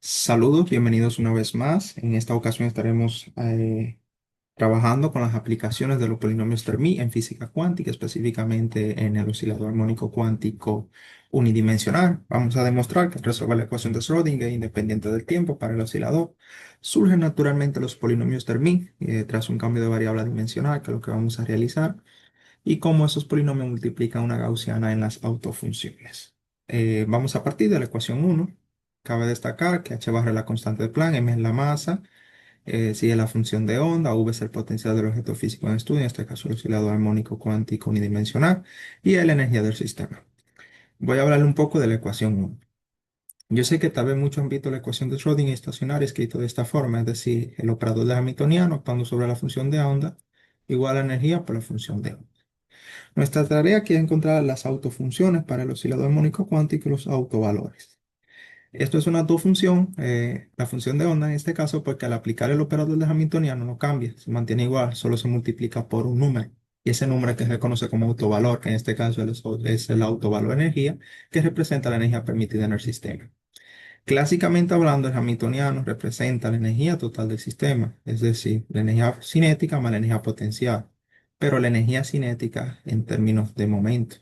Saludos, bienvenidos una vez más. En esta ocasión estaremos trabajando con las aplicaciones de los polinomios Fermi en física cuántica, específicamente en el oscilador armónico cuántico unidimensional. Vamos a demostrar que al resolver la ecuación de Schrödinger independiente del tiempo para el oscilador, surgen naturalmente los polinomios Fermi tras un cambio de variable dimensional, que es lo que vamos a realizar, y cómo esos polinomios multiplican una gaussiana en las autofunciones. Vamos a partir de la ecuación 1. Cabe destacar que h barra es la constante de Planck, m es la masa, sigue la función de onda, v es el potencial del objeto físico en estudio, en este caso el oscilador armónico cuántico unidimensional, y es la energía del sistema. Voy a hablarle un poco de la ecuación 1. Yo sé que tal vez muchos han visto la ecuación de Schrödinger estacionaria escrito de esta forma, es decir, el operador de Hamiltoniano actuando sobre la función de onda igual a energía por la función de onda. Nuestra tarea aquí es encontrar las autofunciones para el oscilador armónico cuántico y los autovalores. Esto es una autofunción, la función de onda en este caso, porque al aplicar el operador de Hamiltoniano no cambia, se mantiene igual, solo se multiplica por un número. Y ese número que se reconoce como autovalor, que en este caso es el autovalor energía, que representa la energía permitida en el sistema. Clásicamente hablando, el Hamiltoniano representa la energía total del sistema, es decir, la energía cinética más la energía potencial, pero la energía cinética en términos de momento.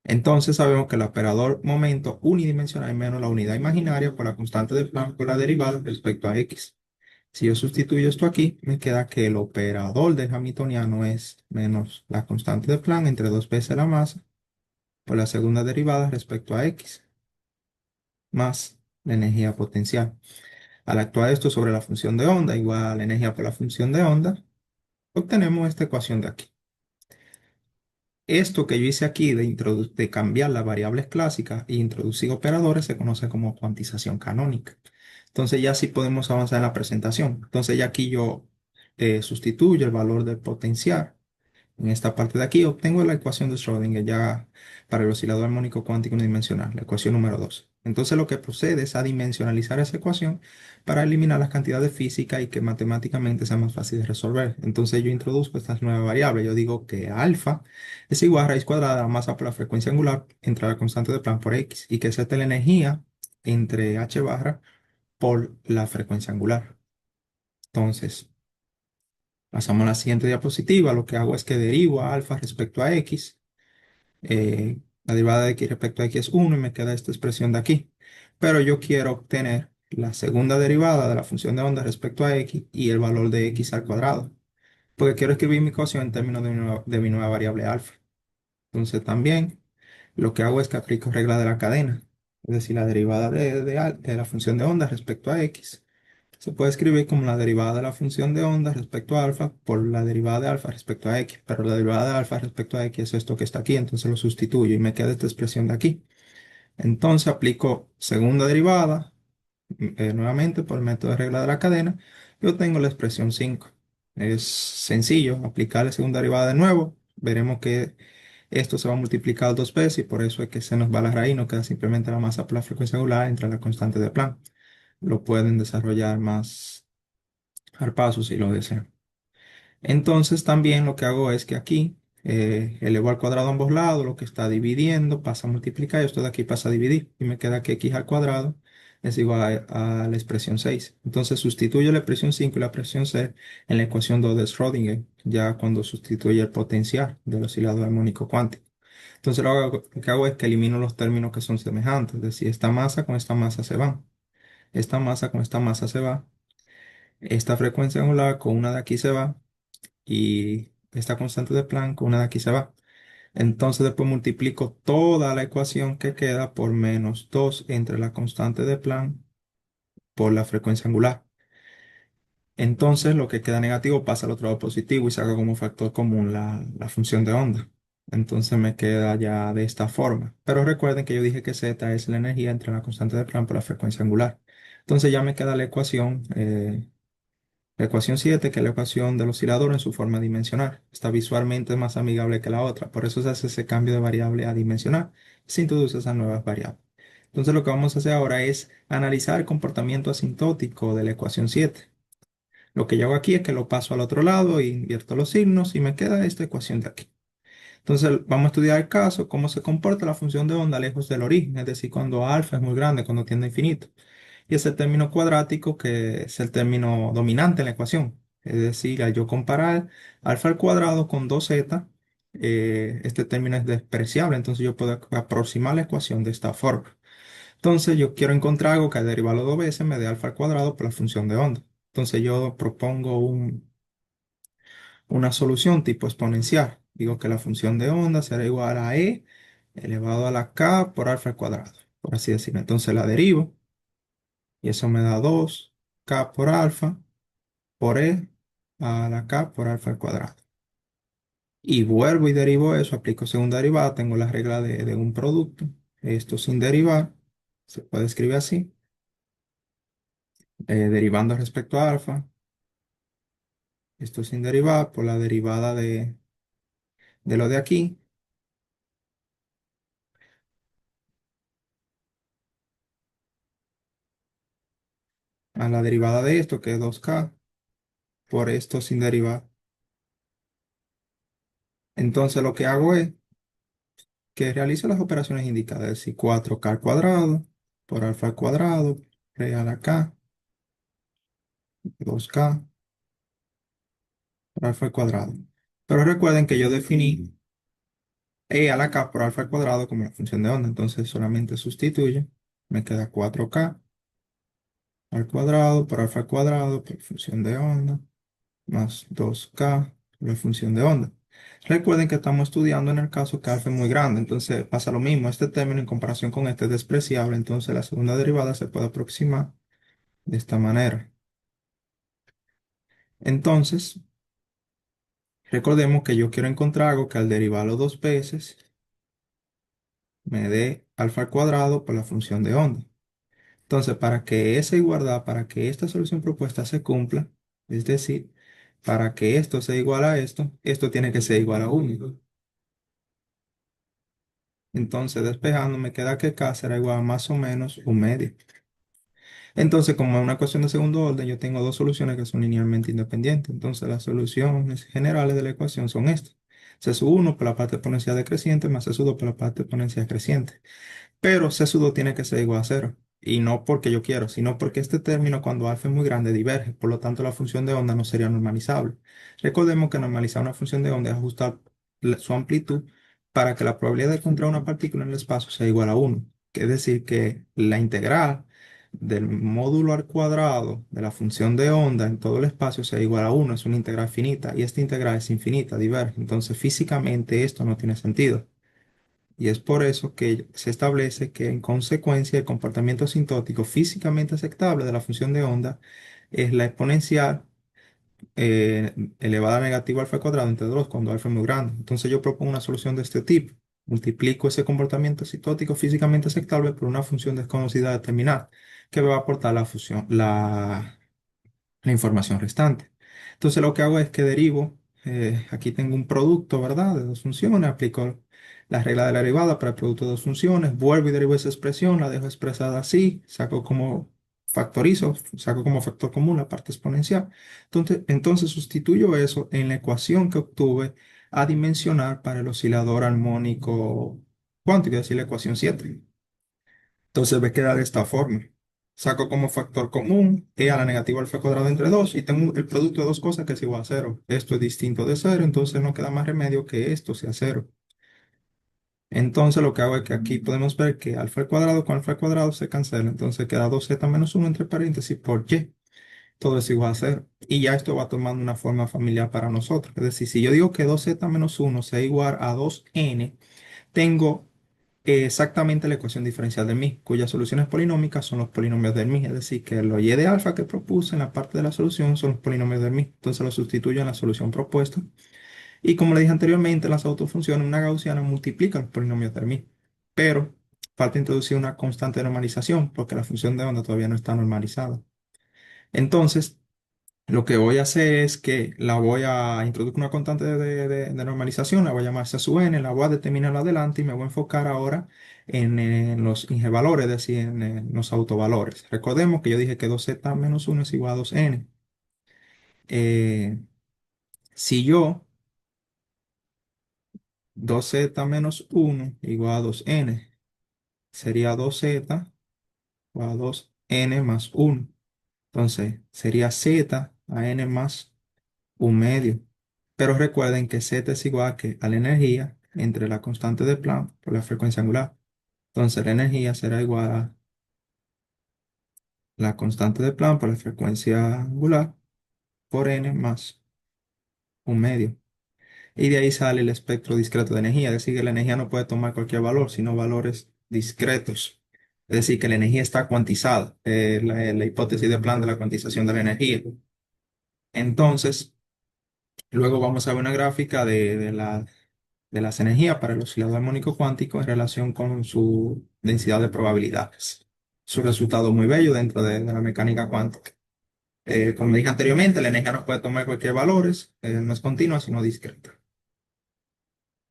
Entonces sabemos que el operador momento unidimensional menos la unidad imaginaria por la constante de Planck por la derivada respecto a x. Si yo sustituyo esto aquí, me queda que el operador del Hamiltoniano es menos la constante de Planck entre dos veces la masa por la segunda derivada respecto a x más la energía potencial. Al actuar esto sobre la función de onda igual a la energía por la función de onda, obtenemos esta ecuación de aquí. Esto que yo hice aquí de cambiar las variables clásicas e introducir operadores se conoce como cuantización canónica. Entonces ya sí podemos avanzar en la presentación. Entonces ya aquí yo sustituyo el valor del potencial. En esta parte de aquí obtengo la ecuación de Schrödinger ya para el oscilador armónico cuántico unidimensional, la ecuación número 2. Entonces lo que procede es a dimensionalizar esa ecuación para eliminar las cantidades físicas y que matemáticamente sea más fácil de resolver. Entonces yo introduzco estas nuevas variables. Yo digo que alfa es igual a raíz cuadrada de la masa por la frecuencia angular entre la constante de Planck por x y que Z es la energía entre h barra por la frecuencia angular. Entonces, pasamos a la siguiente diapositiva. Lo que hago es que derivo a alfa respecto a x. La derivada de x respecto a x es 1 y me queda esta expresión de aquí. Pero yo quiero obtener la segunda derivada de la función de onda respecto a x y el valor de x al cuadrado. Porque quiero escribir mi ecuación en términos de mi nueva variable alfa. Entonces también lo que hago es que aplico regla de la cadena. Es decir, la derivada de la función de onda respecto a x se puede escribir como la derivada de la función de onda respecto a alfa por la derivada de alfa respecto a x, pero la derivada de alfa respecto a x es esto que está aquí, entonces lo sustituyo y me queda esta expresión de aquí. Entonces aplico segunda derivada, nuevamente por el método de regla de la cadena, y obtengo la expresión 5. Es sencillo, aplicar la segunda derivada de nuevo, veremos que esto se va a multiplicar dos veces y por eso es que se nos va la raíz, no queda simplemente la masa por la frecuencia angular entre la constante de Planck. Lo pueden desarrollar más al paso si lo desean. Entonces también lo que hago es que aquí elevo al cuadrado a ambos lados, lo que está dividiendo pasa a multiplicar y esto de aquí pasa a dividir y me queda que x al cuadrado es igual a la expresión 6. Entonces sustituyo la expresión 5 y la expresión 6 en la ecuación 2 de Schrödinger, ya cuando sustituye el potencial del oscilador armónico cuántico. Entonces lo que hago es que elimino los términos que son semejantes, es decir, esta masa con esta masa se van, esta masa con esta masa se va, esta frecuencia angular con una de aquí se va y esta constante de Planck con una de aquí se va. Entonces después multiplico toda la ecuación que queda por menos 2 entre la constante de Planck por la frecuencia angular. Entonces lo que queda negativo pasa al otro lado positivo y saca como factor común la función de onda. Entonces me queda ya de esta forma. Pero recuerden que yo dije que Z es la energía entre la constante de Planck por la frecuencia angular. Entonces ya me queda la ecuación 7, que es la ecuación del oscilador en su forma dimensional. Está visualmente más amigable que la otra. Por eso se hace ese cambio de variable a dimensional. Se introduce esas nuevas variables. Entonces lo que vamos a hacer ahora es analizar el comportamiento asintótico de la ecuación 7. Lo que yo hago aquí es que lo paso al otro lado e invierto los signos y me queda esta ecuación de aquí. Entonces vamos a estudiar el caso, cómo se comporta la función de onda lejos del origen, es decir, cuando alfa es muy grande, cuando tiende a infinito. y es el término cuadrático que es el término dominante en la ecuación. Es decir, al yo comparar alfa al cuadrado con 2z, este término es despreciable, entonces yo puedo aproximar la ecuación de esta forma. Entonces yo quiero encontrar algo que al derivarlo dos veces me dé alfa al cuadrado por la función de onda. Entonces yo propongo una solución tipo exponencial. Digo que la función de onda será igual a e elevado a la k por alfa al cuadrado, por así decirlo. Entonces la derivo y eso me da 2k por alfa por e a la k por alfa al cuadrado. Y vuelvo y derivo eso, aplico segunda derivada, tengo la regla de un producto. Esto sin derivar, se puede escribir así, derivando respecto a alfa. Esto sin derivar por la derivada de lo de aquí, a la derivada de esto, que es 2k, por esto sin derivar. Entonces lo que hago es que realizo las operaciones indicadas, es decir, 4k al cuadrado por alfa al cuadrado, real a k, 2k por alfa al cuadrado. Pero recuerden que yo definí e a la k por alfa al cuadrado como la función de onda, entonces solamente sustituyo, me queda 4k al cuadrado por alfa al cuadrado por función de onda, más 2k, la función de onda. Recuerden que estamos estudiando en el caso que alfa es muy grande, entonces pasa lo mismo. Este término en comparación con este es despreciable, entonces la segunda derivada se puede aproximar de esta manera. Entonces, recordemos que yo quiero encontrar algo que al derivarlo dos veces me dé alfa al cuadrado por la función de onda. Entonces, para que esa igualdad, para que esta solución propuesta se cumpla, es decir, para que esto sea igual a esto tiene que ser igual a 1. Entonces, despejando, me queda que K será igual a más o menos un medio. Entonces, como es una cuestión de segundo orden, yo tengo dos soluciones que son linealmente independientes. Entonces, las soluciones generales de la ecuación son estas. C sub 1 por la parte exponencial decreciente más C sub 2 por la parte exponencial creciente. Pero C sub 2 tiene que ser igual a cero. Y no porque yo quiero, sino porque este término cuando alfa es muy grande diverge. Por lo tanto, la función de onda no sería normalizable. Recordemos que normalizar una función de onda es ajustar su amplitud para que la probabilidad de encontrar una partícula en el espacio sea igual a uno. Es decir, que la integral del módulo al cuadrado de la función de onda en todo el espacio sea igual a uno. Es una integral finita y esta integral es infinita, diverge. Entonces, físicamente esto no tiene sentido. Y es por eso que se establece que en consecuencia el comportamiento asintótico físicamente aceptable de la función de onda es la exponencial elevada a negativo alfa al cuadrado entre 2 cuando alfa es muy grande. Entonces yo propongo una solución de este tipo. Multiplico ese comportamiento asintótico físicamente aceptable por una función desconocida determinada que me va a aportar la información restante. Entonces lo que hago es que derivo, aquí tengo un producto, ¿verdad? De dos funciones, aplico la regla de la derivada para el producto de dos funciones, vuelvo y derivo esa expresión, la dejo expresada así, factorizo, saco como factor común la parte exponencial. Entonces sustituyo eso en la ecuación que obtuve a dimensionar para el oscilador armónico cuántico, es decir, la ecuación 7. Entonces me queda de esta forma. Saco como factor común e a la negativa alfa cuadrado entre 2 y tengo el producto de dos cosas que es igual a cero. Esto es distinto de cero, entonces no queda más remedio que esto sea cero. Entonces lo que hago es que aquí podemos ver que alfa al cuadrado con alfa al cuadrado se cancela. Entonces queda 2z menos uno entre paréntesis por y. Todo es igual a cero. Y ya esto va tomando una forma familiar para nosotros. Es decir, si yo digo que 2z menos uno sea igual a 2n, tengo exactamente la ecuación diferencial de mí, cuyas soluciones polinómicas son los polinomios del mí, es decir, que los y de alfa que propuse en la parte de la solución son los polinomios del mí. Entonces lo sustituyo en la solución propuesta. Y como le dije anteriormente, las autofunciones, una gaussiana multiplica los polinomios del mí. Pero falta introducir una constante de normalización porque la función de onda todavía no está normalizada. Entonces, lo que voy a hacer es que la voy a introducir una constante de normalización, la voy a llamar C sub n, la voy a determinar adelante y me voy a enfocar ahora en los valores, es decir, en los autovalores. Recordemos que yo dije que 2z menos uno es igual a 2n. Eh, si yo 2z menos uno igual a 2n, sería 2z igual a 2n n más 1. Entonces sería z a n más un medio. Pero recuerden que z es igual a la energía entre la constante de Planck por la frecuencia angular. Entonces la energía será igual a la constante de Planck por la frecuencia angular por n más un medio. Y de ahí sale el espectro discreto de energía. Es decir, que la energía no puede tomar cualquier valor, sino valores discretos. Es decir, que la energía está cuantizada. La hipótesis de Planck de la cuantización de la energía. Entonces, luego vamos a ver una gráfica de las energías para el oscilador armónico cuántico en relación con su densidad de probabilidades. Es un resultado muy bello dentro de la mecánica cuántica. Como dije anteriormente, la energía no puede tomar cualquier valores, no es continua, sino discreta.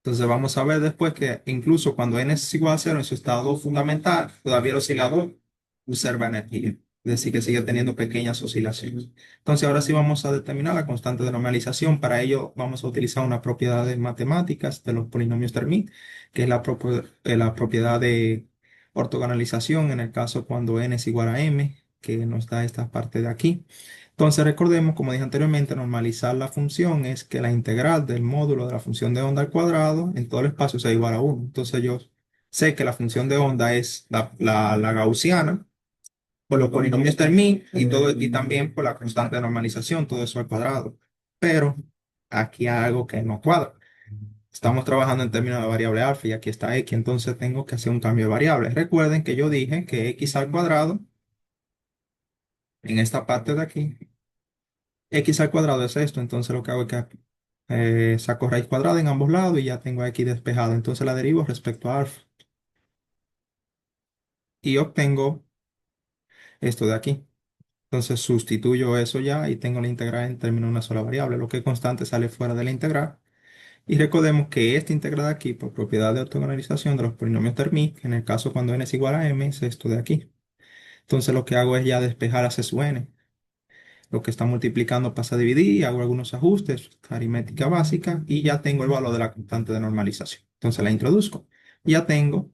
Entonces vamos a ver después que incluso cuando n es igual a cero en su estado fundamental, todavía el oscilador conserva energía. Es decir, que sigue teniendo pequeñas oscilaciones. Entonces ahora sí vamos a determinar la constante de normalización. Para ello vamos a utilizar una propiedad de matemáticas de los polinomios de Hermite, que es la propiedad de ortogonalización en el caso cuando n es igual a m, que nos da esta parte de aquí. Entonces recordemos, como dije anteriormente, normalizar la función es que la integral del módulo de la función de onda al cuadrado en todo el espacio sea igual a 1. Entonces yo sé que la función de onda es la gaussiana por los polinomios de Hermite y también por la constante de normalización, todo eso al cuadrado. Pero aquí hay algo que no cuadra. Estamos trabajando en términos de variable alfa y aquí está x, entonces tengo que hacer un cambio de variable. Recuerden que yo dije que x al cuadrado en esta parte de aquí x al cuadrado es esto, entonces lo que hago es que saco raíz cuadrada en ambos lados y ya tengo aquí despejado. Entonces la derivo respecto a alfa y obtengo esto de aquí. Entonces sustituyo eso ya y tengo la integral en términos de una sola variable. Lo que es constante sale fuera de la integral. Y recordemos que esta integral de aquí, por propiedad de ortogonalización de los polinomios de Hermite, en el caso cuando n es igual a m, es esto de aquí. Entonces lo que hago es ya despejar hacia su n. Lo que está multiplicando pasa a dividir, hago algunos ajustes, aritmética básica, y ya tengo el valor de la constante de normalización. Entonces la introduzco. Ya tengo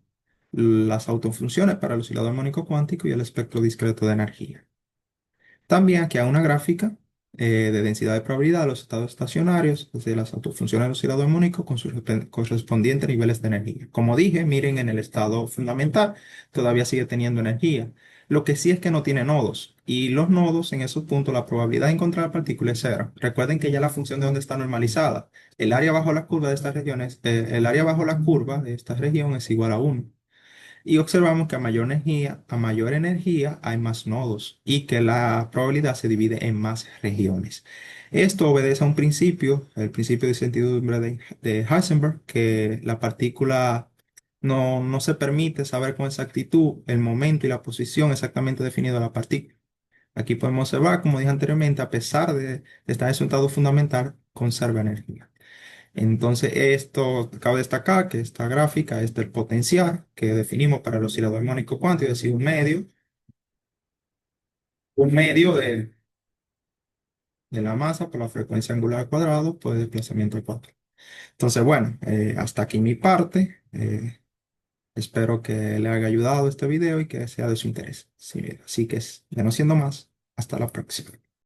las autofunciones para el oscilador armónico cuántico y el espectro discreto de energía. También aquí hay una gráfica de densidad de probabilidad de los estados estacionarios, desde las autofunciones del oscilador armónico con sus correspondientes niveles de energía. Como dije, miren en el estado fundamental, todavía sigue teniendo energía. Lo que sí es que no tiene nodos. Y los nodos, en esos puntos, la probabilidad de encontrar la partícula es cero. Recuerden que ya la función de onda está normalizada. El área bajo la curva de estas regiones, el área bajo la curva de esta región es igual a 1. Y observamos que a mayor energía hay más nodos y que la probabilidad se divide en más regiones. Esto obedece a un principio, el principio de incertidumbre de Heisenberg, que la partícula no se permite saber con exactitud el momento y la posición exactamente definido de la partícula. Aquí podemos observar, como dije anteriormente, a pesar de estar en su estado fundamental, conserva energía. Entonces, esto cabe destacar que esta gráfica es del potencial que definimos para el oscilador armónico cuántico, es decir, un medio de la masa por la frecuencia angular al cuadrado por el desplazamiento al cuadrado. Entonces, bueno, hasta aquí mi parte. Espero que le haya ayudado este video y que sea de su interés. Sí, así que, de no siendo más, hasta la próxima.